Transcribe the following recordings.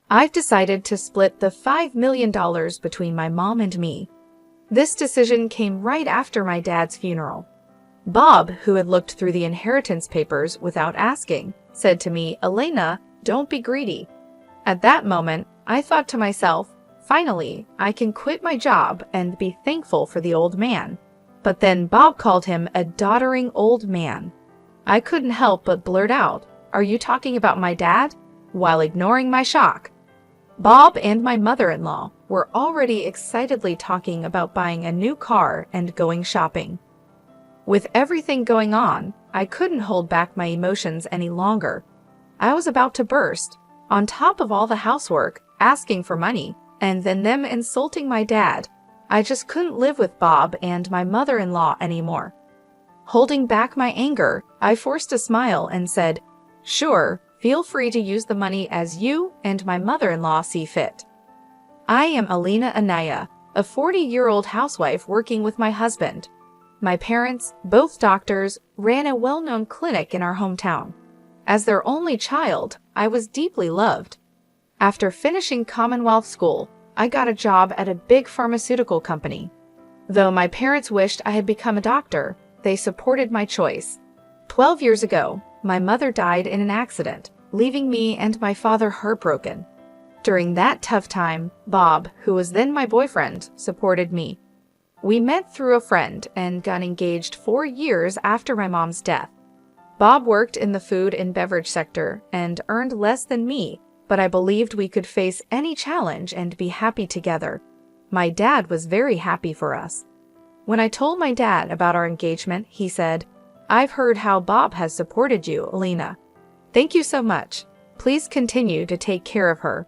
I've decided to split the $5 million between my mom and me. This decision came right after my dad's funeral. Bob, who had looked through the inheritance papers without asking, said to me, "Elena, don't be greedy." At that moment, I thought to myself, finally, I can quit my job and be thankful for the old man. But then Bob called him a doddering old man. I couldn't help but blurt out, "Are you talking about my dad?" while ignoring my shock. Bob and my mother-in-law were already excitedly talking about buying a new car and going shopping. With everything going on, I couldn't hold back my emotions any longer. I was about to burst, on top of all the housework, asking for money, and then them insulting my dad. I just couldn't live with Bob and my mother-in-law anymore. Holding back my anger, I forced a smile and said, "Sure, feel free to use the money as you and my mother-in-law see fit." I am Elena Anaya, a 40-year-old housewife working with my husband. My parents, both doctors, ran a well-known clinic in our hometown. As their only child, I was deeply loved. After finishing Commonwealth School, I got a job at a big pharmaceutical company. Though my parents wished I had become a doctor, they supported my choice. 12 years ago, my mother died in an accident, leaving me and my father heartbroken. During that tough time, Bob, who was then my boyfriend, supported me. We met through a friend and got engaged 4 years after my mom's death. Bob worked in the food and beverage sector and earned less than me, but I believed we could face any challenge and be happy together. My dad was very happy for us. When I told my dad about our engagement, he said, "I've heard how Bob has supported you, Elena. Thank you so much. Please continue to take care of her."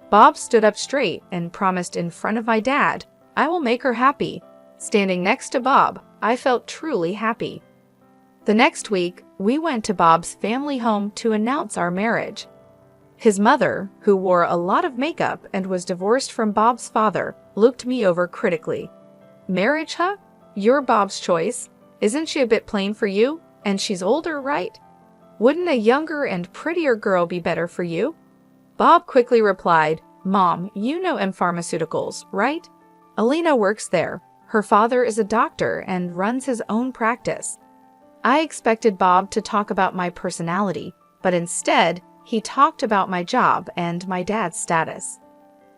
Bob stood up straight and promised in front of my dad, "I will make her happy." Standing next to Bob, I felt truly happy. The next week, we went to Bob's family home to announce our marriage. His mother, who wore a lot of makeup and was divorced from Bob's father, looked me over critically. "Marriage, huh? You're Bob's choice. Isn't she a bit plain for you? And she's older, right? Wouldn't a younger and prettier girl be better for you?" Bob quickly replied, "Mom, you know M Pharmaceuticals, right? Elena works there. Her father is a doctor and runs his own practice." I expected Bob to talk about my personality, but instead, he talked about my job and my dad's status.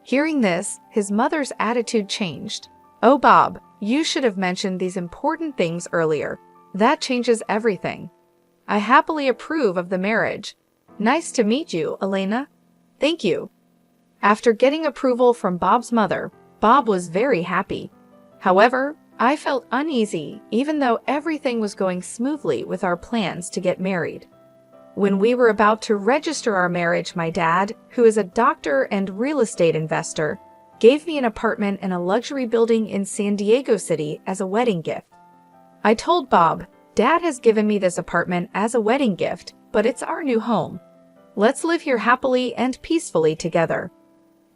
Hearing this, his mother's attitude changed. "Oh, Bob, you should have mentioned these important things earlier. That changes everything. I happily approve of the marriage. Nice to meet you, Elena." "Thank you." After getting approval from Bob's mother, Bob was very happy. However, I felt uneasy even though everything was going smoothly with our plans to get married. When we were about to register our marriage, my dad, who is a doctor and real estate investor, gave me an apartment in a luxury building in San Diego City as a wedding gift. I told Bob, "Dad has given me this apartment as a wedding gift, but it's our new home. Let's live here happily and peacefully together."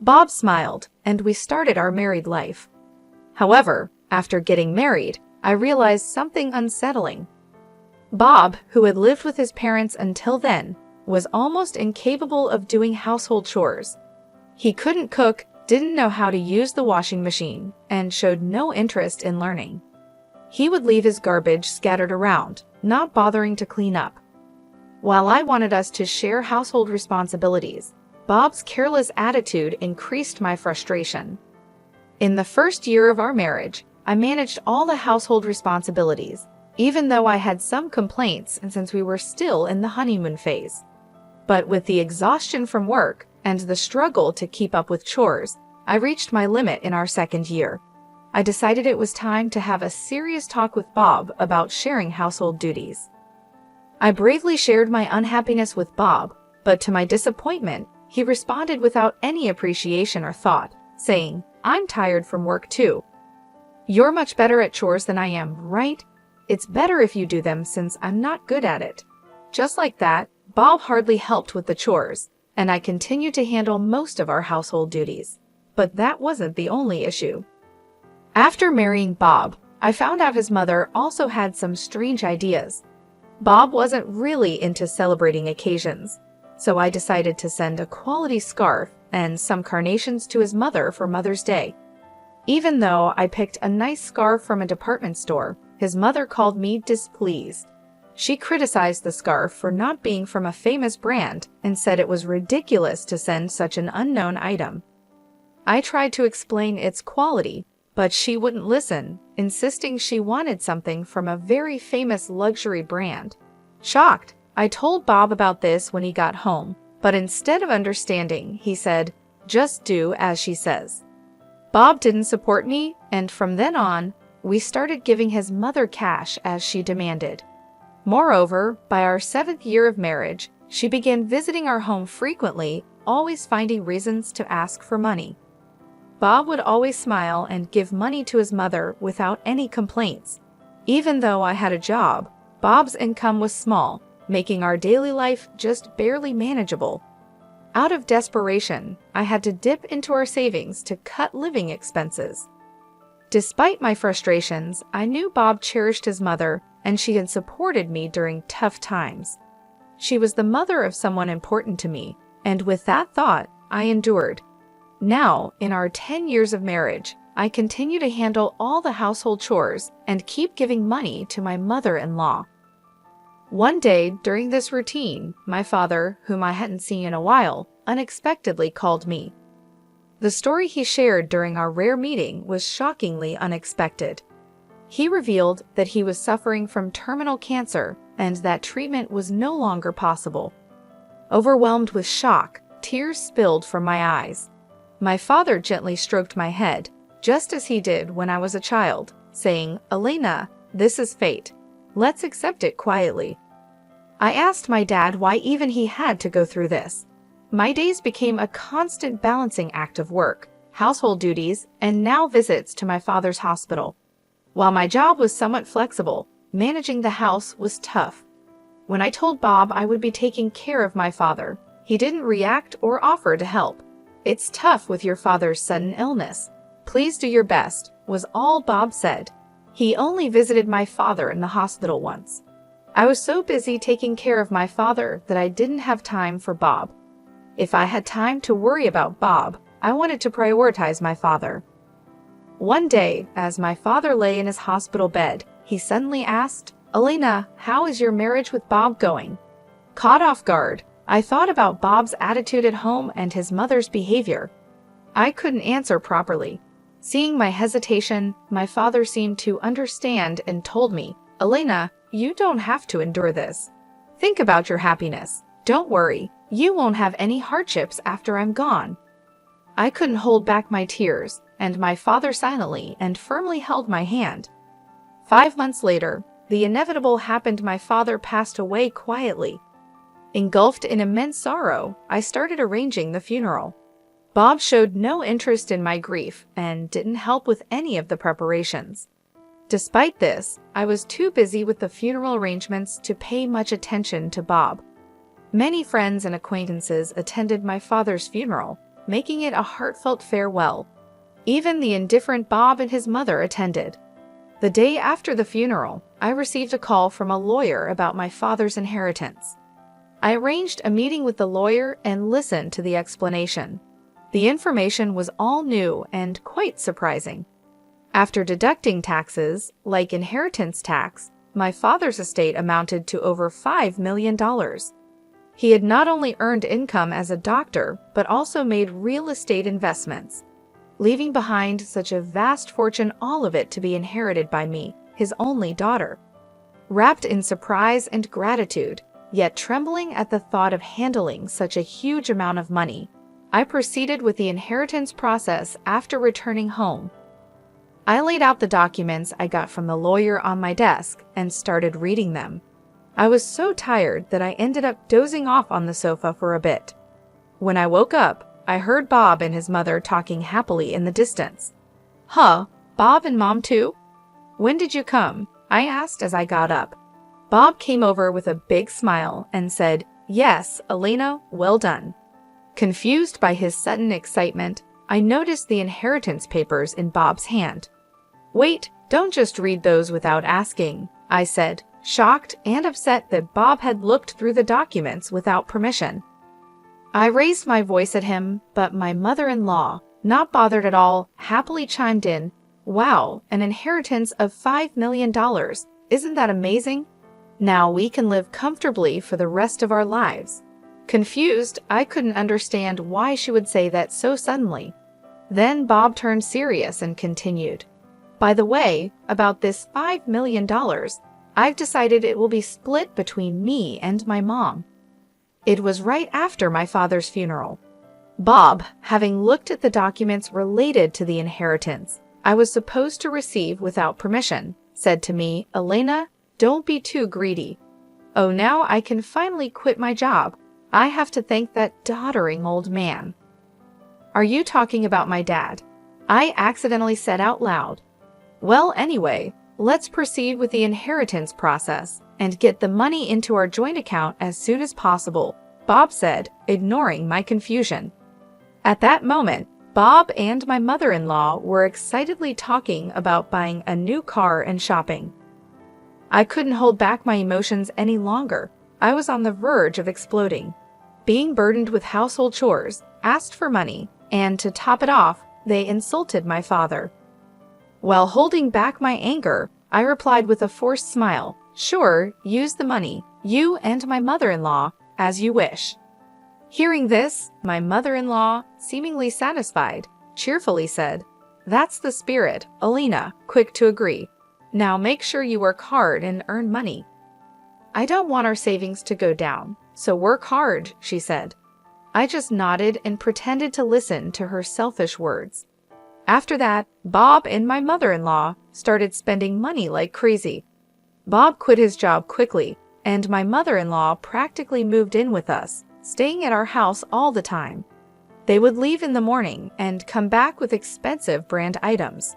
Bob smiled, and we started our married life. However, after getting married, I realized something unsettling. Bob, who had lived with his parents until then, was almost incapable of doing household chores. He couldn't cook, didn't know how to use the washing machine, and showed no interest in learning. He would leave his garbage scattered around, not bothering to clean up. While I wanted us to share household responsibilities, Bob's careless attitude increased my frustration. In the first year of our marriage, I managed all the household responsibilities, even though I had some complaints since we were still in the honeymoon phase. But with the exhaustion from work and the struggle to keep up with chores, I reached my limit in our second year. I decided it was time to have a serious talk with Bob about sharing household duties. I bravely shared my unhappiness with Bob, but to my disappointment, he responded without any appreciation or thought, saying, "I'm tired from work too. You're much better at chores than I am, right? It's better if you do them since I'm not good at it." Just like that, Bob hardly helped with the chores, and I continued to handle most of our household duties. But that wasn't the only issue. After marrying Bob, I found out his mother also had some strange ideas. Bob wasn't really into celebrating occasions, so I decided to send a quality scarf and some carnations to his mother for Mother's Day. Even though I picked a nice scarf from a department store, his mother called me displeased. She criticized the scarf for not being from a famous brand and said it was ridiculous to send such an unknown item. I tried to explain its quality, but she wouldn't listen, insisting she wanted something from a very famous luxury brand. Shocked, I told Bob about this when he got home, but instead of understanding, he said, "Just do as she says." Bob didn't support me, and from then on, we started giving his mother cash as she demanded. Moreover, by our 7th year of marriage, she began visiting our home frequently, always finding reasons to ask for money. Bob would always smile and give money to his mother without any complaints. Even though I had a job, Bob's income was small, making our daily life just barely manageable. Out of desperation, I had to dip into our savings to cut living expenses. Despite my frustrations, I knew Bob cherished his mother and she had supported me during tough times. She was the mother of someone important to me, and with that thought, I endured. Now, in our 10 years of marriage, I continue to handle all the household chores and keep giving money to my mother-in-law. One day, during this routine, my father, whom I hadn't seen in a while, unexpectedly called me. The story he shared during our rare meeting was shockingly unexpected. He revealed that he was suffering from terminal cancer and that treatment was no longer possible. Overwhelmed with shock, tears spilled from my eyes. My father gently stroked my head, just as he did when I was a child, saying, "Elena, this is fate. Let's accept it quietly." I asked my dad why even he had to go through this. My days became a constant balancing act of work, household duties, and now visits to my father's hospital. While my job was somewhat flexible, managing the house was tough. When I told Bob I would be taking care of my father, he didn't react or offer to help. "It's tough with your father's sudden illness. Please do your best," was all Bob said. He only visited my father in the hospital once. I was so busy taking care of my father that I didn't have time for Bob. If I had time to worry about Bob, I wanted to prioritize my father. One day, as my father lay in his hospital bed, he suddenly asked, "Elena, how is your marriage with Bob going?" Caught off guard, I thought about Bob's attitude at home and his mother's behavior. I couldn't answer properly. Seeing my hesitation, my father seemed to understand and told me, "Elena, you don't have to endure this. Think about your happiness. Don't worry, you won't have any hardships after I'm gone." I couldn't hold back my tears, and my father silently and firmly held my hand. 5 months later, the inevitable happened. My father passed away quietly. Engulfed in immense sorrow, I started arranging the funeral. Bob showed no interest in my grief and didn't help with any of the preparations. Despite this, I was too busy with the funeral arrangements to pay much attention to Bob. Many friends and acquaintances attended my father's funeral, making it a heartfelt farewell. Even the indifferent Bob and his mother attended. The day after the funeral, I received a call from a lawyer about my father's inheritance. I arranged a meeting with the lawyer and listened to the explanation. The information was all new and quite surprising. After deducting taxes, like inheritance tax, my father's estate amounted to over $5 million. He had not only earned income as a doctor, but also made real estate investments, leaving behind such a vast fortune, all of it to be inherited by me, his only daughter. Wrapped in surprise and gratitude, yet trembling at the thought of handling such a huge amount of money, I proceeded with the inheritance process after returning home. I laid out the documents I got from the lawyer on my desk and started reading them. I was so tired that I ended up dozing off on the sofa for a bit. When I woke up, I heard Bob and his mother talking happily in the distance. "Huh, Bob and Mom too? When did you come?" I asked as I got up. Bob came over with a big smile and said, "Yes, Elena, well done." Confused by his sudden excitement, I noticed the inheritance papers in Bob's hand. "Wait, don't just read those without asking," I said, shocked and upset that Bob had looked through the documents without permission. I raised my voice at him, but my mother-in-law, not bothered at all, happily chimed in, "Wow, an inheritance of $5 million. Isn't that amazing? Now we can live comfortably for the rest of our lives." Confused, I couldn't understand why she would say that so suddenly. Then Bob turned serious and continued, "By the way, about this $5 million, I've decided it will be split between me and my mom." It was right after my father's funeral. Bob, having looked at the documents related to the inheritance I was supposed to receive without permission, said to me, "Elena, don't be too greedy. Oh, now I can finally quit my job. I have to thank that doddering old man." "Are you talking about my dad?" I accidentally said out loud. "Well, anyway, let's proceed with the inheritance process and get the money into our joint account as soon as possible," Bob said, ignoring my confusion. At that moment, Bob and my mother-in-law were excitedly talking about buying a new car and shopping. I couldn't hold back my emotions any longer. I was on the verge of exploding. Being burdened with household chores, asked for money, and to top it off, they insulted my father. While holding back my anger, I replied with a forced smile, "Sure, use the money, you and my mother-in-law, as you wish." Hearing this, my mother-in-law, seemingly satisfied, cheerfully said, "That's the spirit, Elena," quick to agree. "Now make sure you work hard and earn money." "I don't want our savings to go down, so work hard," she said. I just nodded and pretended to listen to her selfish words. After that, Bob and my mother-in-law started spending money like crazy. Bob quit his job quickly, and my mother-in-law practically moved in with us, staying at our house all the time. They would leave in the morning and come back with expensive brand items.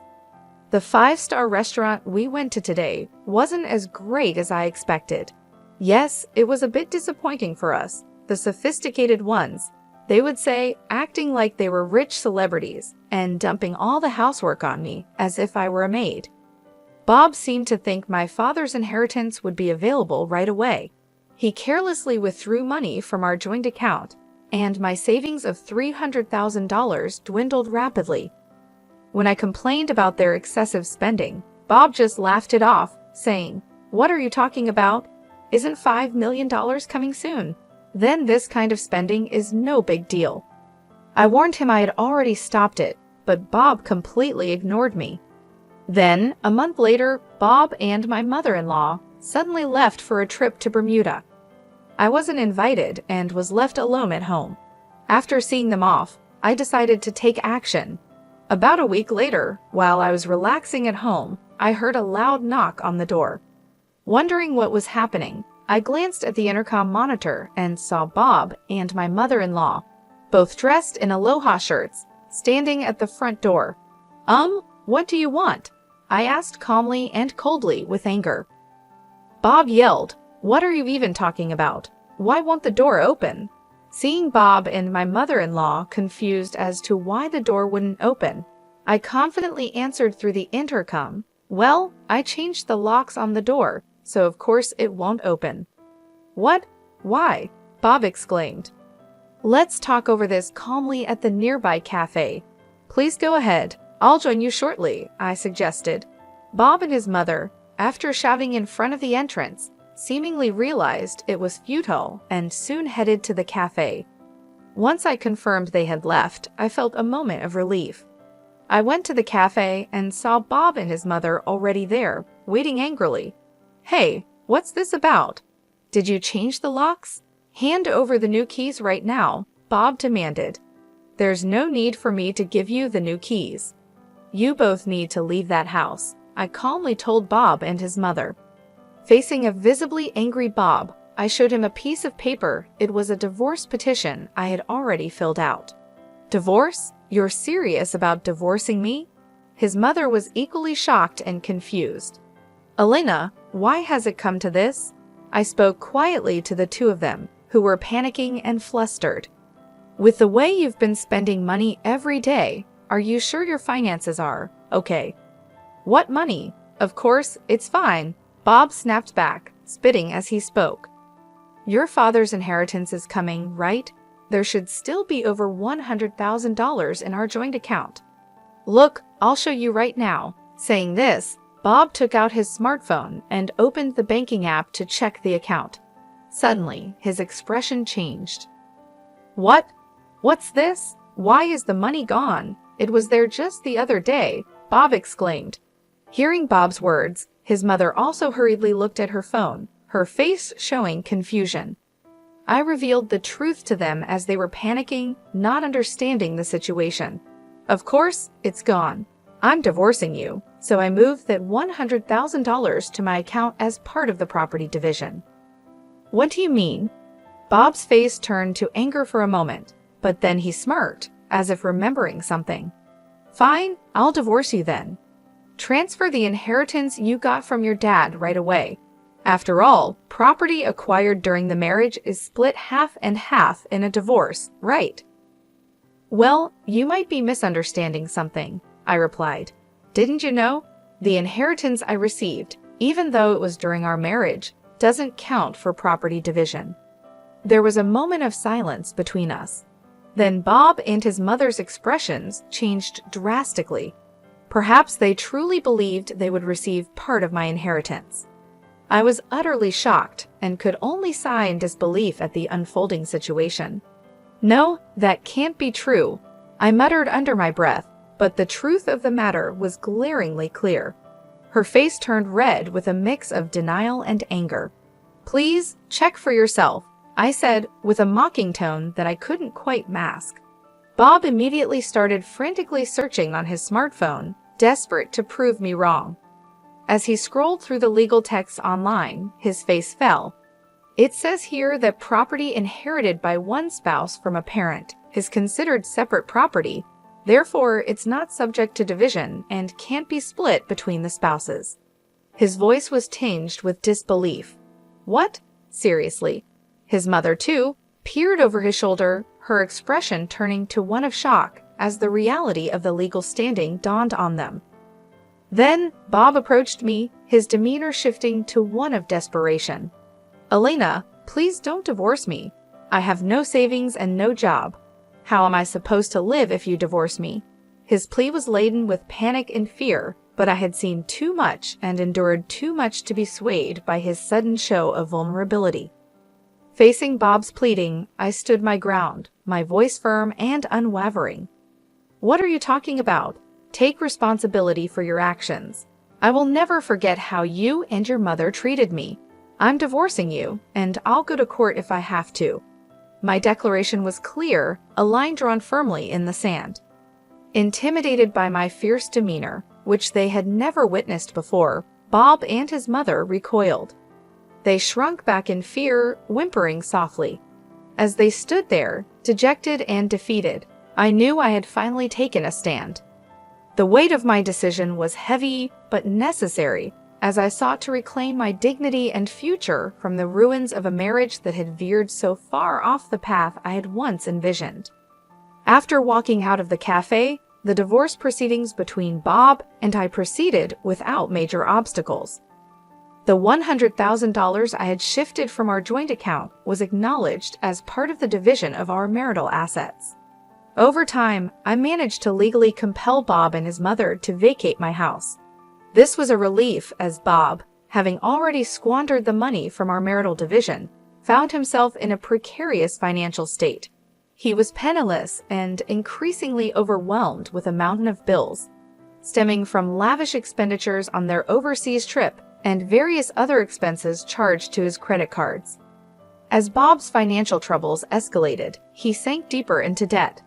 The five-star restaurant we went to today wasn't as great as I expected. Yes, it was a bit disappointing for us, the sophisticated ones, they would say, acting like they were rich celebrities and dumping all the housework on me as if I were a maid. Bob seemed to think my father's inheritance would be available right away. He carelessly withdrew money from our joint account, and my savings of $300,000 dwindled rapidly. When I complained about their excessive spending, Bob just laughed it off, saying, "What are you talking about? Isn't $5 million coming soon? Then this kind of spending is no big deal." I warned him I had already stopped it, but Bob completely ignored me. Then, a month later, Bob and my mother-in-law suddenly left for a trip to Bermuda. I wasn't invited and was left alone at home. After seeing them off, I decided to take action. About a week later, while I was relaxing at home, I heard a loud knock on the door. Wondering what was happening, I glanced at the intercom monitor and saw Bob and my mother-in-law, both dressed in aloha shirts, standing at the front door. What do you want?" I asked calmly and coldly with anger. Bob yelled, "What are you even talking about? Why won't the door open?" Seeing Bob and my mother-in-law confused as to why the door wouldn't open, I confidently answered through the intercom, "Well, I changed the locks on the door, so of course it won't open." "What? Why?" Bob exclaimed. "Let's talk over this calmly at the nearby cafe." "Please go ahead. I'll join you shortly," I suggested. Bob and his mother, after shouting in front of the entrance, seemingly realized it was futile and soon headed to the cafe. Once I confirmed they had left, I felt a moment of relief. I went to the cafe and saw Bob and his mother already there, waiting angrily. "Hey, what's this about? Did you change the locks? Hand over the new keys right now," Bob demanded. "There's no need for me to give you the new keys. You both need to leave that house," I calmly told Bob and his mother. Facing a visibly angry Bob, I showed him a piece of paper. It was a divorce petition I had already filled out. "Divorce? You're serious about divorcing me?" His mother was equally shocked and confused. "Elena, why has it come to this?" I spoke quietly to the two of them, who were panicking and flustered. "With the way you've been spending money every day, are you sure your finances are okay?" "What money? Of course, it's fine," Bob snapped back, spitting as he spoke. "Your father's inheritance is coming, right? there should still be over $100,000 in our joint account. Look, I'll show you right now. Saying this, Bob took out his smartphone and opened the banking app to check the account. Suddenly, his expression changed. What? What's this? Why is the money gone? It was there just the other day, Bob exclaimed. Hearing Bob's words, his mother also hurriedly looked at her phone, her face showing confusion. I revealed the truth to them as they were panicking, not understanding the situation. Of course, it's gone. I'm divorcing you, so I moved that $100,000 to my account as part of the property division. What do you mean? Bob's face turned to anger for a moment, but then he smirked, as if remembering something. Fine, I'll divorce you then. Transfer the inheritance you got from your dad right away. After all, property acquired during the marriage is split half and half in a divorce, right? Well, you might be misunderstanding something, I replied. Didn't you know? The inheritance I received, even though it was during our marriage, doesn't count for property division. There was a moment of silence between us. Then Bob and his mother's expressions changed drastically. Perhaps they truly believed they would receive part of my inheritance. I was utterly shocked and could only sigh in disbelief at the unfolding situation. No, that can't be true, I muttered under my breath, but the truth of the matter was glaringly clear. Her face turned red with a mix of denial and anger. Please, check for yourself, I said with a mocking tone that I couldn't quite mask. Bob immediately started frantically searching on his smartphone, desperate to prove me wrong. As he scrolled through the legal texts online, his face fell. It says here that property inherited by one spouse from a parent is considered separate property, therefore it's not subject to division and can't be split between the spouses. His voice was tinged with disbelief. What? Seriously? His mother, too, peered over his shoulder, her expression turning to one of shock as the reality of the legal standing dawned on them. Then, Bob approached me, his demeanor shifting to one of desperation. Elena, please don't divorce me. I have no savings and no job. How am I supposed to live if you divorce me? His plea was laden with panic and fear, but I had seen too much and endured too much to be swayed by his sudden show of vulnerability. Facing Bob's pleading, I stood my ground, my voice firm and unwavering. What are you talking about? Take responsibility for your actions. I will never forget how you and your mother treated me. I'm divorcing you, and I'll go to court if I have to. My declaration was clear, a line drawn firmly in the sand. Intimidated by my fierce demeanor, which they had never witnessed before, Bob and his mother recoiled. They shrunk back in fear, whimpering softly. As they stood there, dejected and defeated, I knew I had finally taken a stand. The weight of my decision was heavy but necessary as I sought to reclaim my dignity and future from the ruins of a marriage that had veered so far off the path I had once envisioned. After walking out of the cafe, the divorce proceedings between Bob and I proceeded without major obstacles. The $100,000 I had shifted from our joint account was acknowledged as part of the division of our marital assets. Over time, I managed to legally compel Bob and his mother to vacate my house. This was a relief as Bob, having already squandered the money from our marital division, found himself in a precarious financial state. He was penniless and increasingly overwhelmed with a mountain of bills, stemming from lavish expenditures on their overseas trip and various other expenses charged to his credit cards. As Bob's financial troubles escalated, he sank deeper into debt.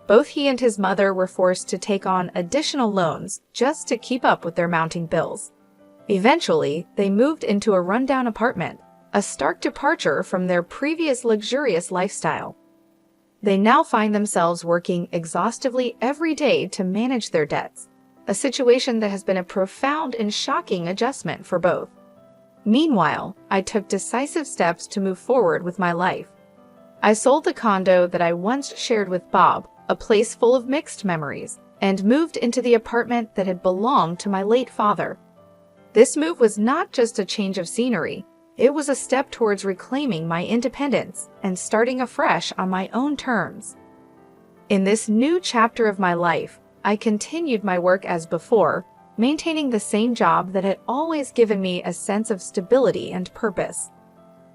Both he and his mother were forced to take on additional loans just to keep up with their mounting bills. Eventually, they moved into a rundown apartment, a stark departure from their previous luxurious lifestyle. They now find themselves working exhaustively every day to manage their debts, a situation that has been a profound and shocking adjustment for both. Meanwhile, I took decisive steps to move forward with my life. I sold the condo that I once shared with Bob, a place full of mixed memories, and moved into the apartment that had belonged to my late father. This move was not just a change of scenery, it was a step towards reclaiming my independence and starting afresh on my own terms. In this new chapter of my life, I continued my work as before, maintaining the same job that had always given me a sense of stability and purpose.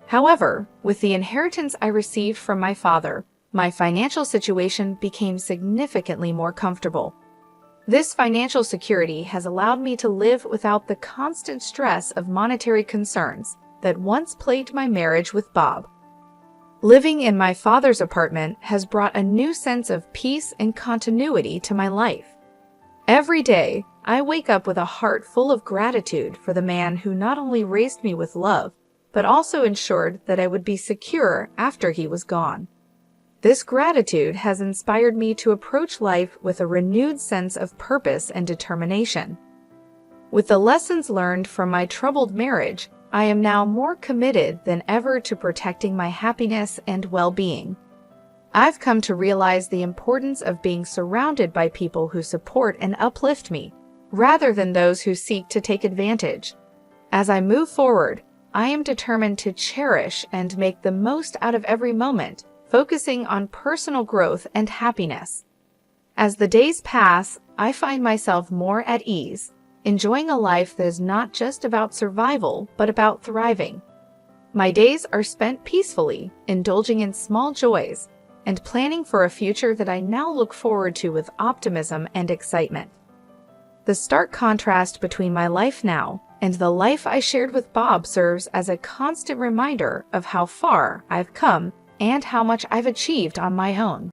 However, with the inheritance I received from my father, my financial situation became significantly more comfortable. This financial security has allowed me to live without the constant stress of monetary concerns that once plagued my marriage with Bob. Living in my father's apartment has brought a new sense of peace and continuity to my life. Every day, I wake up with a heart full of gratitude for the man who not only raised me with love, but also ensured that I would be secure after he was gone. This gratitude has inspired me to approach life with a renewed sense of purpose and determination. With the lessons learned from my troubled marriage, I am now more committed than ever to protecting my happiness and well-being. I've come to realize the importance of being surrounded by people who support and uplift me, rather than those who seek to take advantage. As I move forward, I am determined to cherish and make the most out of every moment, focusing on personal growth and happiness. As the days pass, I find myself more at ease, enjoying a life that is not just about survival, but about thriving. My days are spent peacefully, indulging in small joys, and planning for a future that I now look forward to with optimism and excitement. The stark contrast between my life now and the life I shared with Bob serves as a constant reminder of how far I've come and how much I've achieved on my own.